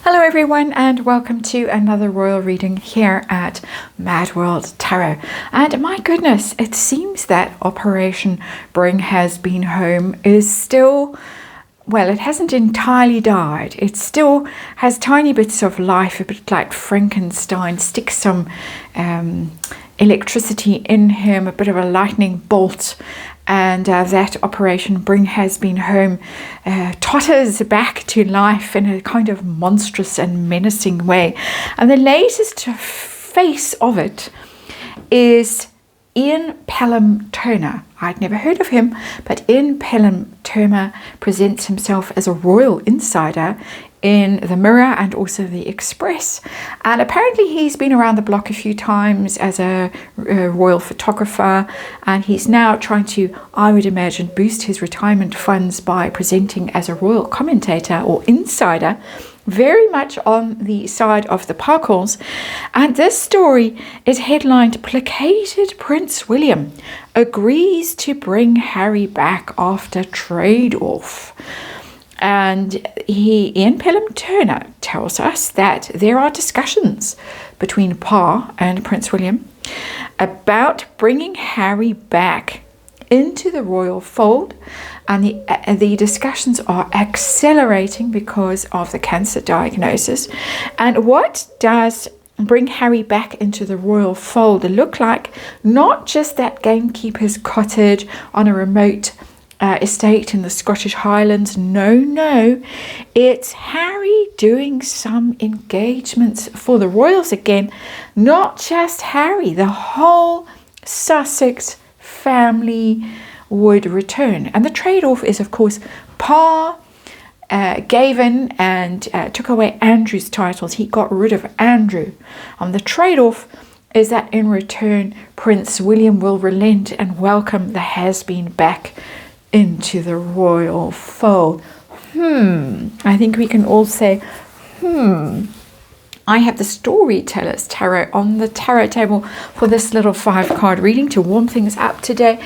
Hello everyone, and welcome to another royal reading here at MadWorldTarot. And my goodness, it seems that Operation Bring Has Been Home is still, well, it hasn't entirely died. It still has tiny bits of life, a bit like Frankenstein. Stick some electricity in him, a bit of a lightning bolt, and that Operation Bring Has Been Home totters back to life in a kind of monstrous and menacing way. And the latest face of it is Ian Pelham Turner. I'd never heard of him, but Ian Pelham Turner presents himself as a royal insider in the Mirror and also the Express, and apparently he's been around the block a few times as a royal photographer, and he's now trying to, I would imagine, boost his retirement funds by presenting as a royal commentator or insider, very much on the side of the Parkles. And this story is headlined "Placated Prince William agrees to bring Harry back after trade-off." And Ian Pelham Turner tells us that there are discussions between Pa and Prince William about bringing Harry back into the royal fold, and the discussions are accelerating because of the cancer diagnosis. And what does bring Harry back into the royal fold look like? Not just that gamekeeper's cottage on a remote estate in the Scottish Highlands. No, it's Harry doing some engagements for the royals again. Not just Harry, the whole Sussex family would return. And the trade-off is, of course, Pa gave in and took away Andrew's titles. He got rid of Andrew. The trade-off is that in return, Prince William will relent and welcome the has-been back into the royal fold. I think we can all say, I have the Storyteller's Tarot on the tarot table for this little 5-card reading to warm things up today.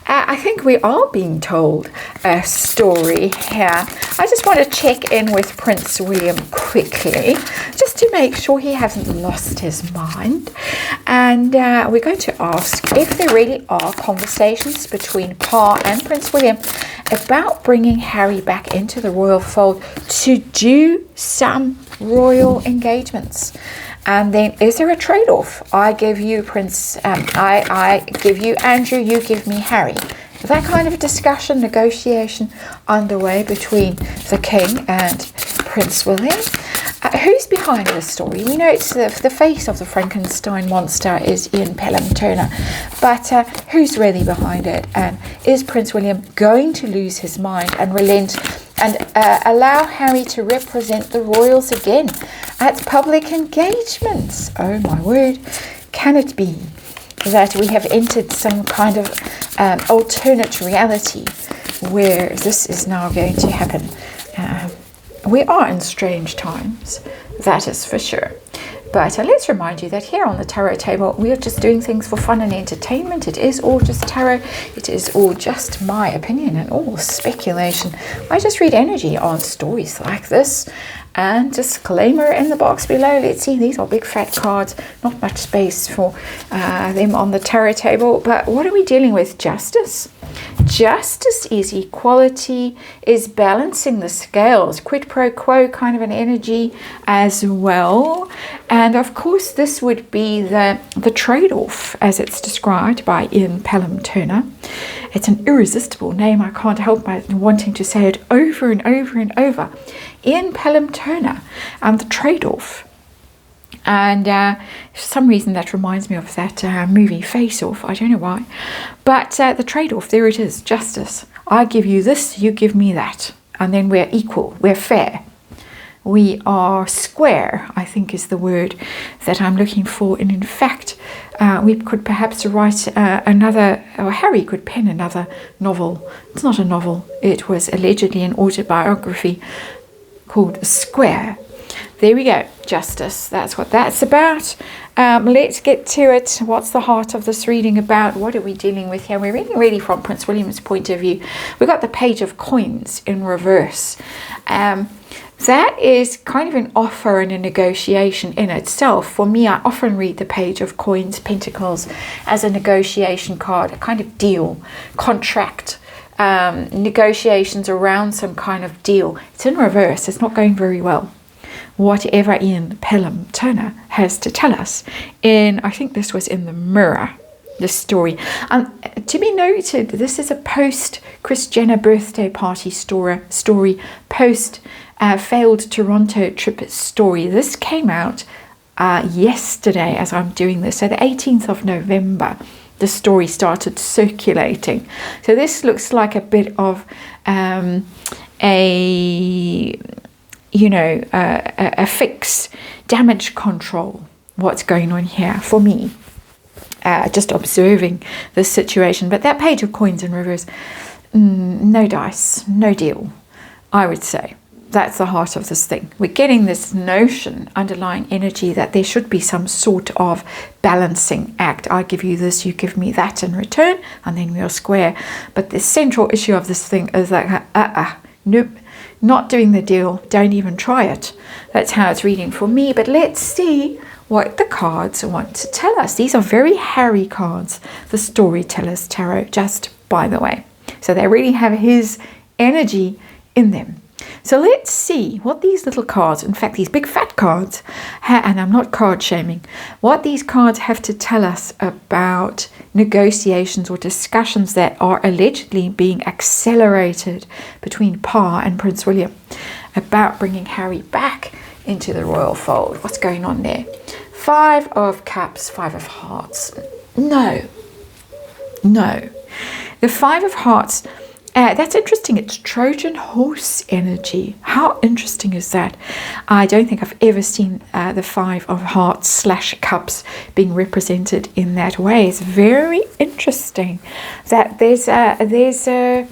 I think we are being told a story here. I just want to check in with Prince William quickly, just to make sure he hasn't lost his mind. And we're going to ask if there really are conversations between Pa and Prince William about bringing Harry back into the royal fold to do some royal engagements. And then, is there a trade-off? I give you I give you Andrew, you give me Harry. That kind of discussion, negotiation underway between the King and Prince William. Who's behind this story? We know it's the face of the Frankenstein monster is Ian Pelham Turner, but who's really behind it? And is Prince William going to lose his mind and relent and allow Harry to represent the royals again at public engagements? Oh my word, can it be that we have entered some kind of alternate reality where this is now going to happen? We are in strange times, that is for sure. But let's remind you that here on the tarot table, we are just doing things for fun and entertainment. It is all just tarot. It is all just my opinion and all speculation. I just read energy on stories like this. And disclaimer in the box below. Let's see, these are big fat cards. Not much space for them on the tarot table. But what are we dealing with? Justice. Justice is equality, is balancing the scales, quid pro quo kind of an energy as well. And of course, this would be the trade-off as it's described by Ian Pelham Turner. It's an irresistible name. I can't help but wanting to say it over and over and over. Ian Pelham Turner and the trade-off. And for some reason that reminds me of that movie Face Off. I don't know why. But the trade-off, there it is, justice. I give you this, you give me that. And then we're equal, we're fair. We are square, I think is the word that I'm looking for. And in fact, we could perhaps write Harry could pen another novel. It's not a novel. It was allegedly an autobiography called Square. There we go, justice. That's what that's about. Let's get to it. What's the heart of this reading about? What are we dealing with here? We're reading really from Prince William's point of view. We've got the Page of Coins in reverse. that is kind of an offer and a negotiation in itself. For me, I often read the Page of Coins, Pentacles, as a negotiation card, a kind of deal, contract, negotiations around some kind of deal. It's in reverse. It's not going very well. Whatever Ian Pelham Turner has to tell us. I think this was in the Mirror, the story. To be noted, this is a post Kris Jenner birthday party story, post failed Toronto trip story. This came out yesterday as I'm doing this, so the 18th of November. The story started circulating. So this looks like a bit of a fix, damage control. What's going on here for me? Just observing this situation. But that Page of Coins in reverse, no dice, no deal, I would say. That's the heart of this thing. We're getting this notion, underlying energy, that there should be some sort of balancing act. I give you this, you give me that in return, and then we'll square. But the central issue of this thing is like, nope, not doing the deal, don't even try it. That's how it's reading for me. But let's see what the cards want to tell us. These are very hairy cards, the Storyteller's Tarot, just by the way. So they really have his energy in them. So let's see what these little cards, in fact these big fat cards, and I'm not card shaming, what these cards have to tell us about negotiations or discussions that are allegedly being accelerated between Pa and Prince William about bringing Harry back into the royal fold. What's going on there? 5 of Cups, 5 of Hearts. No. The 5 of Hearts, that's interesting. It's Trojan horse energy. How interesting is that? I don't think I've ever seen the 5 of Hearts / Cups being represented in that way. It's very interesting that there's a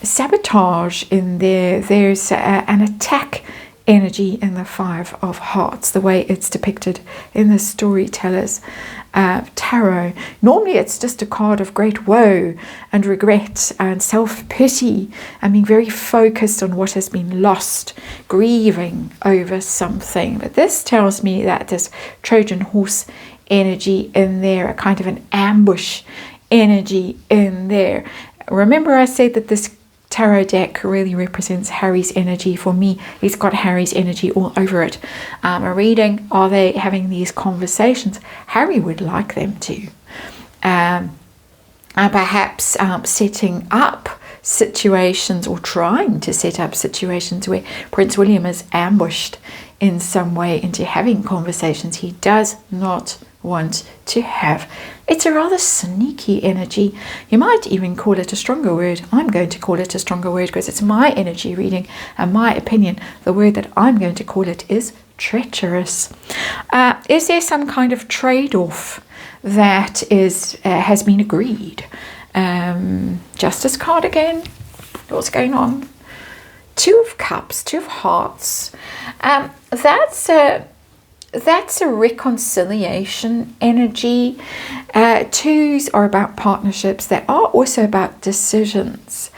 sabotage in there. There's an attack energy in the 5 of Hearts, the way it's depicted in the Storyteller's Tarot. Normally it's just a card of great woe and regret and self-pity and being very focused on what has been lost, grieving over something. But this tells me that there's Trojan horse energy in there, a kind of an ambush energy in there. Remember I said that this tarot deck really represents Harry's energy. For me, he's got Harry's energy all over it. A reading, are they having these conversations? Harry would like them to. And perhaps setting up situations or trying to set up situations where Prince William is ambushed in some way into having conversations he does not want to have. It's a rather sneaky energy. You might even call it a stronger word. I'm going to call it a stronger word because it's my energy reading and my opinion. The word that I'm going to call it is treacherous. Is there some kind of trade-off that has been agreed? Justice card again. What's going on? 2 of Cups, 2 of Hearts. That's a reconciliation energy. 2s are about partnerships. They are also about decisions.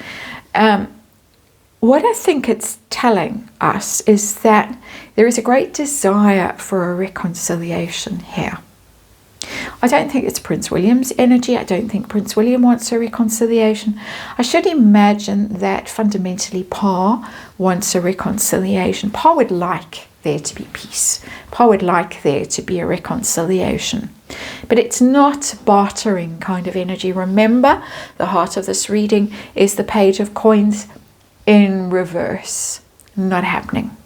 What I think it's telling us is that there is a great desire for a reconciliation here. I don't think it's Prince William's energy. I don't think Prince William wants a reconciliation. I should imagine that fundamentally Pa wants a reconciliation. Pa would like there to be peace. Pa would like there to be a reconciliation. But it's not bartering kind of energy. Remember, the heart of this reading is the Page of Coins in reverse. Not happening.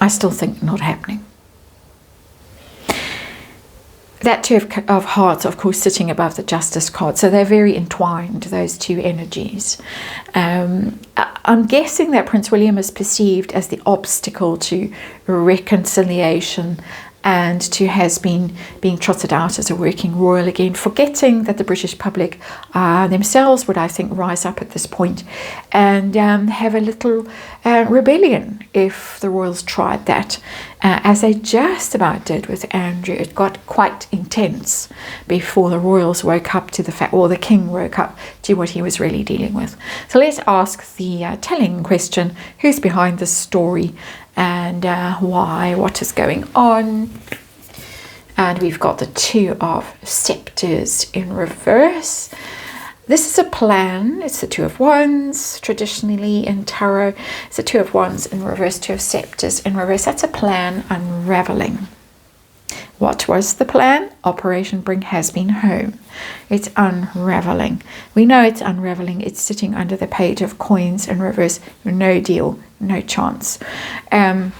I still think not happening. That 2 of Hearts, of course, sitting above the Justice card. So they're very entwined, those 2 energies. I'm guessing that Prince William is perceived as the obstacle to reconciliation and to has been being trotted out as a working royal again, forgetting that the British public themselves would, I think, rise up at this point and have a little rebellion if the royals tried that, as they just about did with Andrew. It got quite intense before the royals woke up to the fact, or the king woke up to what he was really dealing with. So let's ask the telling question: who's behind this story, and why? What is going on? And we've got the Two of Scepters in reverse. This is a plan. It's the Two of Wands. Traditionally in tarot, it's the Two of Wands in reverse, Two of Scepters in reverse. That's a plan unraveling. What was the plan? Operation Bring Has-Been Home. It's unraveling. We know it's unraveling. It's sitting under the Page of Coins in reverse. No deal, no chance. And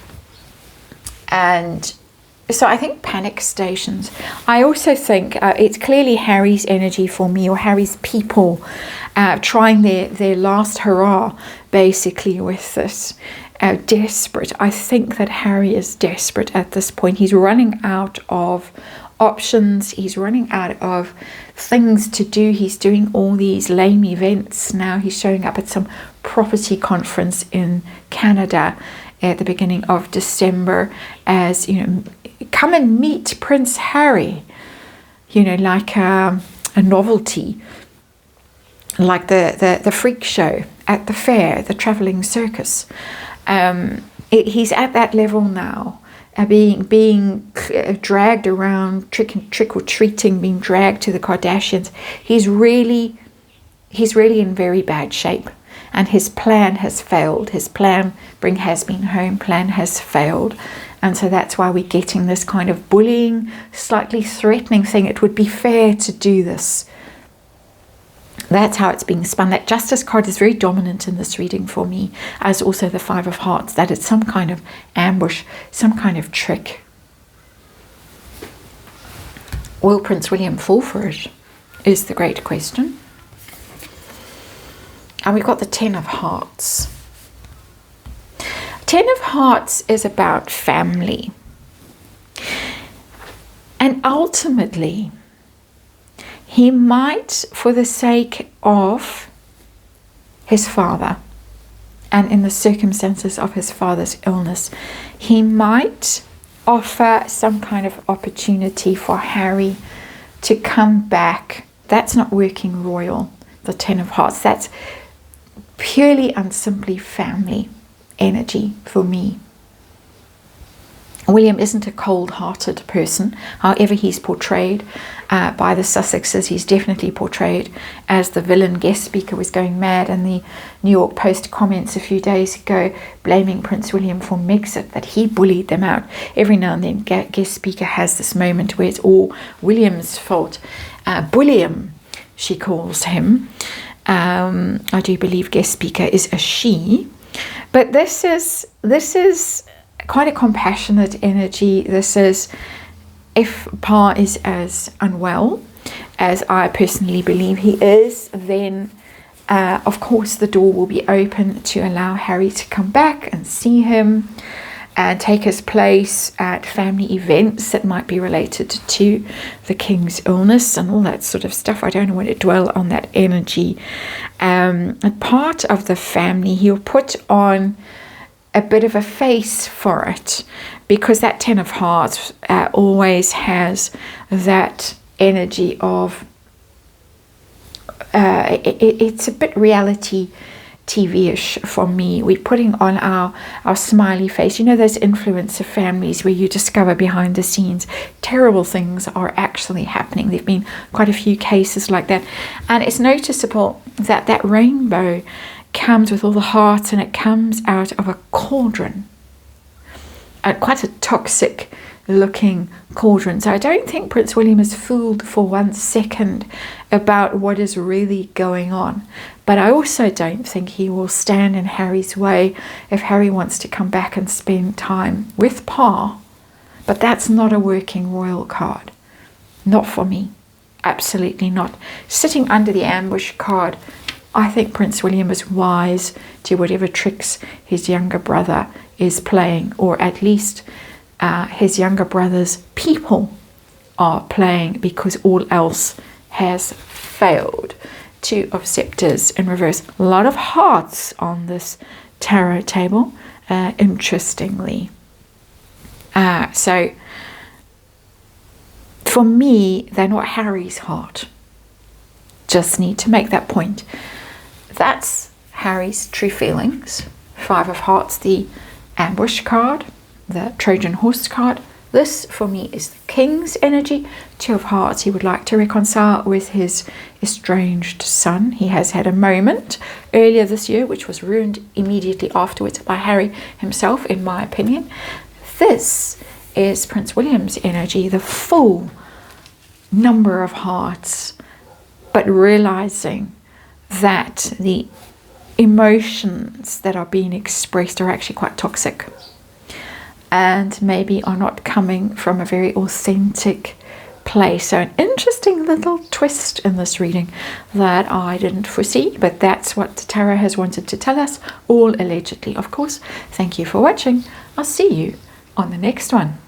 so I think panic stations. I also think it's clearly Harry's energy for me, or Harry's people trying their last hurrah basically with this. Desperate. I think that Harry is desperate at this point. He's running out of options. He's running out of things to do. He's doing all these lame events now. He's showing up at some property conference in Canada at the beginning of December as, come and meet Prince Harry, like a novelty, like the freak show at the fair, the traveling circus. He's at that level now, being dragged around, trick or treating, being dragged to the Kardashians. He's really in very bad shape, and his plan has failed. His plan Bring Has-Been Home plan has failed, and so that's why we're getting this kind of bullying, slightly threatening thing. It would be fair to do this. That's how it's being spun. That Justice card is very dominant in this reading for me, as also the Five of Hearts, that it's some kind of ambush, some kind of trick. Will Prince William fall for it, is the great question. And we've got the Ten of Hearts. Ten of Hearts is about family. And ultimately, he might, for the sake of his father and in the circumstances of his father's illness, he might offer some kind of opportunity for Harry to come back. That's not working royal, the Ten of Hearts. That's purely and simply family energy for me. William isn't a cold-hearted person. However he's portrayed by the Sussexes, he's definitely portrayed as the villain. Guest speaker was going mad in the New York Post comments a few days ago, blaming Prince William for Megxit, that he bullied them out. Every now and then guest speaker has this moment where it's all William's fault. Bulliam, she calls him. I do believe guest speaker is a she. But this is quite a compassionate energy. This is, if Pa is as unwell as I personally believe he is, then of course the door will be open to allow Harry to come back and see him and take his place at family events that might be related to the king's illness and all that sort of stuff. I don't want to dwell on that energy. A part of the family, he'll put on a bit of a face for it, because that Ten of Hearts always has that energy of it's a bit reality TV-ish for me. We're putting on our smiley face. Those influencer families where you discover behind the scenes terrible things are actually happening. There have been quite a few cases like that, and it's noticeable that that rainbow comes with all the hearts, and it comes out of a cauldron, quite a toxic looking cauldron. So I don't think Prince William is fooled for 1 second about what is really going on, but I also don't think he will stand in Harry's way if Harry wants to come back and spend time with Pa. But that's not a working royal card, not for me, absolutely not. Sitting under the ambush card, I think Prince William is wise to whatever tricks his younger brother is playing, or at least his younger brother's people are playing because all else has failed. Two of Scepters in reverse. A lot of hearts on this tarot table, interestingly. So for me, they're not Harry's heart. Just need to make that point. That's Harry's true feelings. Five of Hearts, the ambush card, the Trojan horse card. This for me is the King's energy. Two of Hearts, he would like to reconcile with his estranged son. He has had a moment earlier this year, which was ruined immediately afterwards by Harry himself, in my opinion. This is Prince William's energy, the full number of hearts, but realizing that the emotions that are being expressed are actually quite toxic and maybe are not coming from a very authentic place. So an interesting little twist in this reading that I didn't foresee, but that's what the tarot has wanted to tell us, all allegedly, of course. Thank you for watching. I'll see you on the next one.